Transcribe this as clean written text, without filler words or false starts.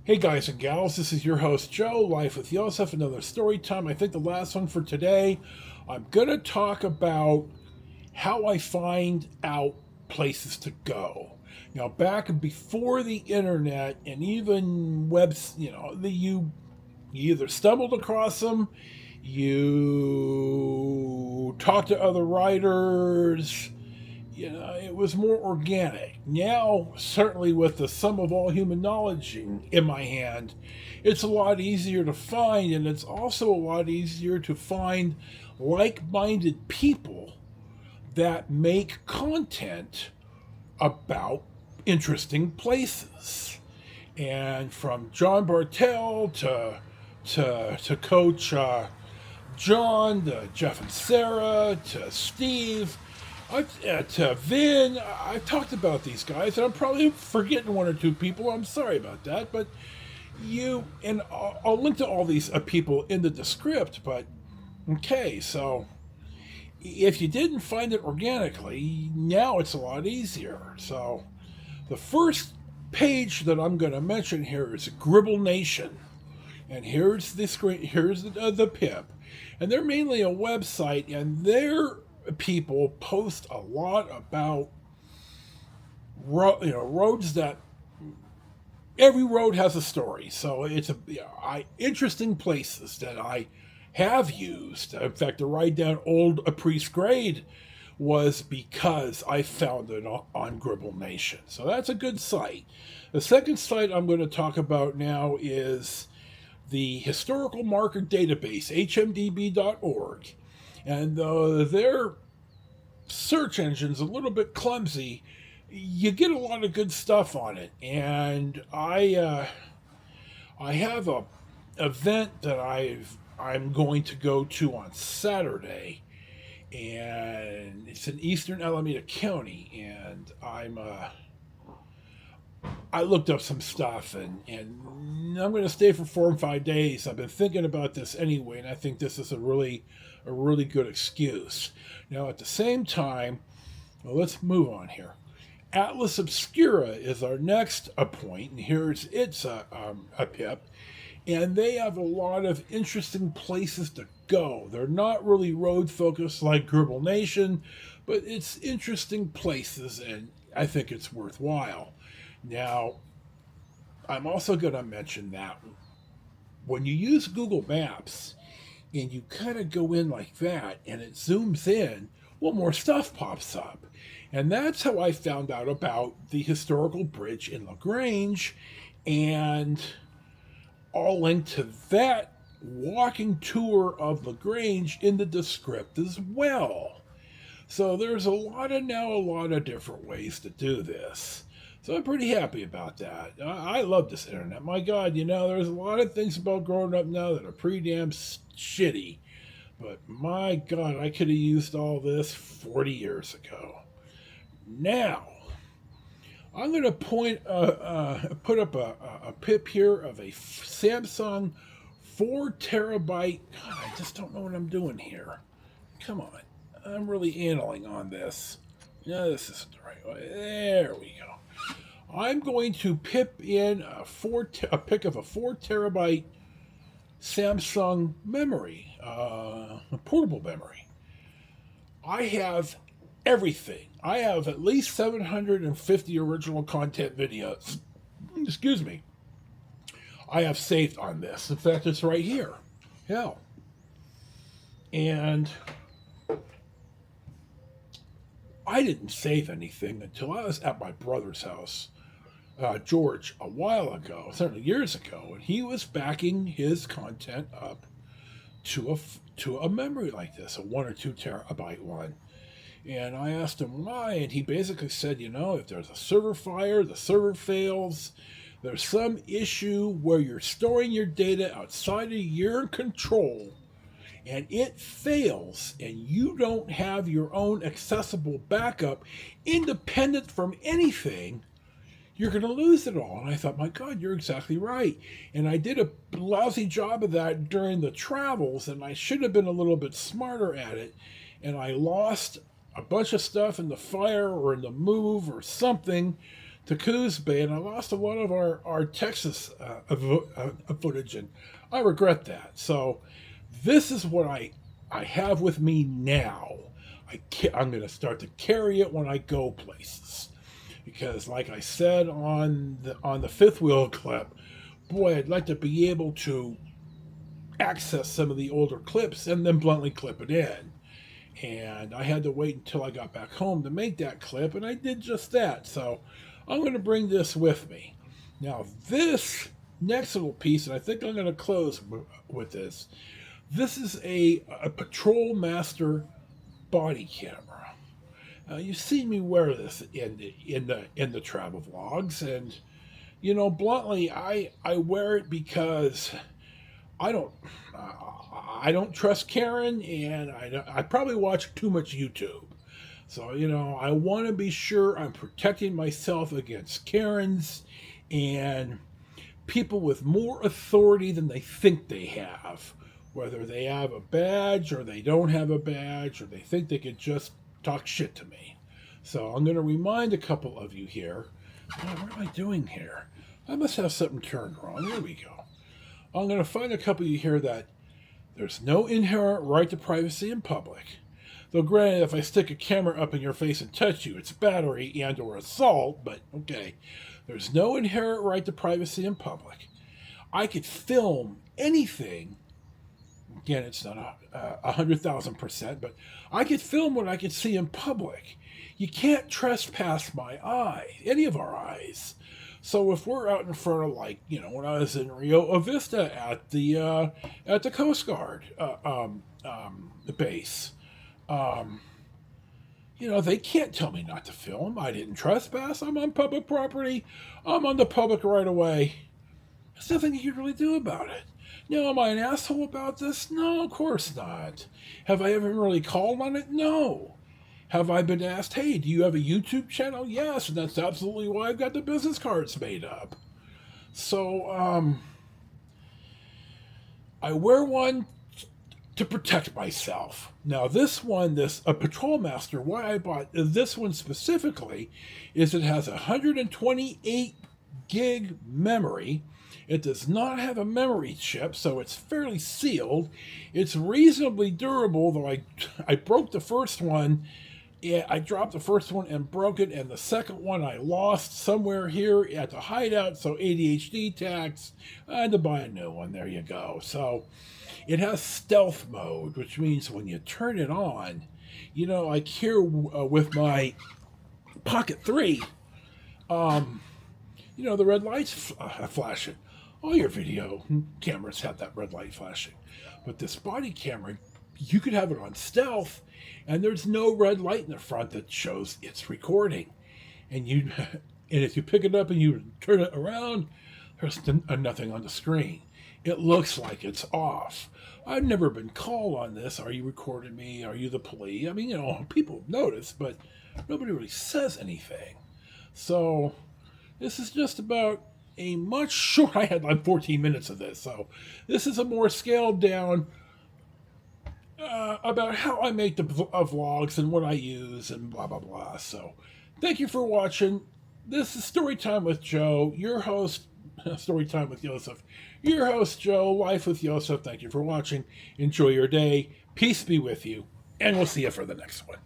Hey guys and gals, this is your host Joe, Life with Josef, another story time. I think the last one for today. I'm going to talk about how I find out places to go. Now, back before the internet and even webs, you either stumbled across them, you talked to other writers, it was more organic. Now, certainly with the sum of all human knowledge in my hand, it's a lot easier to find, and it's also a lot easier to find like minded people that make content about interesting places. And from John Bartel to Coach John, to Jeff and Sarah, to Steve, to Vin. I've talked about these guys, and I'm probably forgetting one or two people. I'm sorry about that, but and I'll link to all these people in the descript. But okay, so if you didn't find it organically, now it's a lot easier. So the first page that I'm going to mention here is Gribble Nation. And here's the screen. Here's the pip, and they're mainly a website, and their people post a lot about roads that every road has a story. So it's interesting places that I have used. In fact, the ride down Old Priest Grade was because I found it on Gribble Nation. So that's a good site. The second site I'm going to talk about now is the Historical Marker Database, hmdb.org. And their search engine's a little bit clumsy. You get a lot of good stuff on it. And I have a event that I'm going to go to on Saturday, and it's in Eastern Alameda County, and I looked up some stuff, and I'm going to stay for 4 or 5 days. I've been thinking about this anyway, and I think this is a really good excuse. Now, at the same time, well, let's move on here. Atlas Obscura is our next point, and here's its a pip, and they have a lot of interesting places to go. They're not really road focused like Gribble Nation, but it's interesting places, and I think it's worthwhile. Now, I'm also going to mention that when you use Google Maps and you kind of go in like that and it zooms in, well, more stuff pops up. And that's how I found out about the historical bridge in LaGrange, and I'll link to that walking tour of LaGrange in the descript as well. So there's a lot of different ways to do this. So I'm pretty happy about that. I love this internet. My God, there's a lot of things about growing up now that are pretty damn shitty. But my God, I could have used all this 40 years ago. Now, I'm going to put up a pip here of a Samsung 4 terabyte. God, I just don't know what I'm doing here. Come on. I'm really analing on this. No, this isn't the right way. There we go. I'm going to pip in a pic of a 4 terabyte Samsung memory, a portable memory. I have everything. I have at least 750 original content videos. Excuse me. I have saved on this. In fact, it's right here. Hell. And I didn't save anything until I was at my brother's house, George, a while ago, certainly years ago, and he was backing his content up to a memory like this, a 1 or 2 terabyte one. And I asked him why, and he basically said, if there's a server fire, the server fails, there's some issue where you're storing your data outside of your control, and it fails, and you don't have your own accessible backup independent from anything, you're going to lose it all. And I thought, my God, you're exactly right. And I did a lousy job of that during the travels, and I should have been a little bit smarter at it. And I lost a bunch of stuff in the fire or in the move or something to Coos Bay, and I lost a lot of our Texas footage, and I regret that. So this is what I have with me now. I'm going to start to carry it when I go places, because, like I said on the fifth wheel clip, boy, I'd like to be able to access some of the older clips and then bluntly clip it in. And I had to wait until I got back home to make that clip, and I did just that. So I'm going to bring this with me. Now, this next little piece, and I think I'm going to close with this. This is a Patrol Master body camera. You've seen me wear this in the travel vlogs, and bluntly, I wear it because I don't I don't trust Karen, and I probably watch too much YouTube. So I want to be sure I'm protecting myself against Karens and people with more authority than they think they have, whether they have a badge or they don't have a badge, or they think they could just talk shit to me. So I'm going to remind a couple of you here. What am I doing here? I must have something turned wrong. There we go. I'm going to find a couple of you here that there's no inherent right to privacy in public. Though granted, if I stick a camera up in your face and touch you, it's battery and or assault, but okay. There's no inherent right to privacy in public. I could film anything. Again, it's not 100,000%, but I could film what I could see in public. You can't trespass my eye, any of our eyes. So if we're out in front of, like, when I was in Rio Vista at the Coast Guard the base, they can't tell me not to film. I didn't trespass. I'm on public property. I'm on the public right of way. There's nothing you can really do about it. Now, am I an asshole about this? No, of course not. Have I ever really called on it? No. Have I been asked, hey, do you have a YouTube channel? Yes, and that's absolutely why I've got the business cards made up. So, I wear one to protect myself. Now, this a Patrol Master, why I bought this one specifically is it has 128 gig memory. It does not have a memory chip, so it's fairly sealed. It's reasonably durable, though I broke the first one. Yeah, I dropped the first one and broke it, and the second one I lost somewhere here at the hideout, so ADHD tax. I had to buy a new one. There you go. So it has stealth mode, which means when you turn it on, like here with my Pocket 3, the red light's flashing. All your video cameras have that red light flashing. But this body camera, you could have it on stealth, and there's no red light in the front that shows it's recording. And if you pick it up and you turn it around, there's nothing on the screen. It looks like it's off. I've never been called on this. Are you recording me? Are you the police? I mean, people notice, but nobody really says anything. So this is just about a much short. I had like 14 minutes of this, so this is a more scaled down about how I make the vlogs and what I use and blah blah blah. So thank you for watching. This is Storytime with Joe, your host. Storytime with Josef, your host Joe, Life with Josef. Thank you for watching. Enjoy your day. Peace be with you, and we'll see you for the next one.